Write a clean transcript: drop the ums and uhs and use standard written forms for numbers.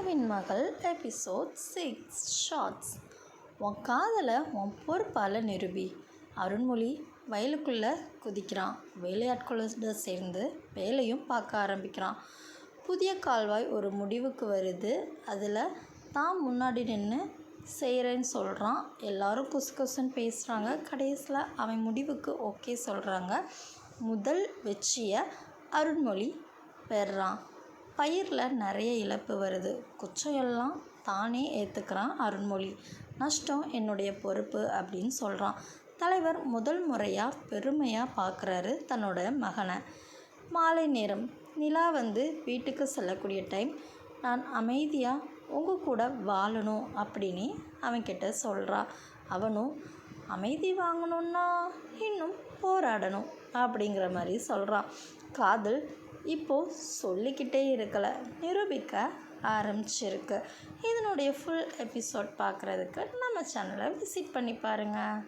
நிலவின் மகள் episode 6 shorts. உன் காதலை உன் பொறுப்பால் நிரூபி. அருண்மொழி வயலுக்குள்ளே குதிக்கிறான். வேலையாட்களோடு சேர்ந்து வேலையும் பார்க்க ஆரம்பிக்கிறான். புதிய கால்வாய் ஒரு முடிவுக்கு வருது. அதில் தான் முன்னாடி நின்று செய்கிறேன்னு சொல்கிறான். எல்லாரும் குசு குசுன்னு பேசுகிறாங்க. கடைசியில் அவன் முடிவுக்கு ஓகே சொல்கிறாங்க. முதல் வெற்றியை அருண்மொழி பெறான். பயிரில் நிறைய இழப்பு வருது. குச்சையெல்லாம் தானே ஏற்றுக்கிறான் அருண்மொழி. நஷ்டம் என்னுடைய பொறுப்பு அப்படின்னு சொல்கிறான். தலைவர் முதல் முறையாக பெருமையாக பார்க்குறாரு தன்னோட மகனை. மாலை நேரம். நிலா வீட்டுக்கு செல்லக்கூடிய டைம். நான் அமைதியாக உங்கள் கூட வாழணும் அப்படின்னு அவன்கிட்ட சொல்கிறா. அவனும் அமைதி வாங்கணுன்னா இன்னும் போராடணும் அப்படிங்கிற மாதிரி சொல்கிறான். காதல் இப்போது சொல்லிக்கிட்டே இருக்கலை, நிரூபிக்க ஆரம்பிச்சிருக்கு. இதனுடைய ஃபுல் எபிசோட் பார்க்குறதுக்கு நம்ம சேனலை விசிட் பண்ணி பாருங்கள்.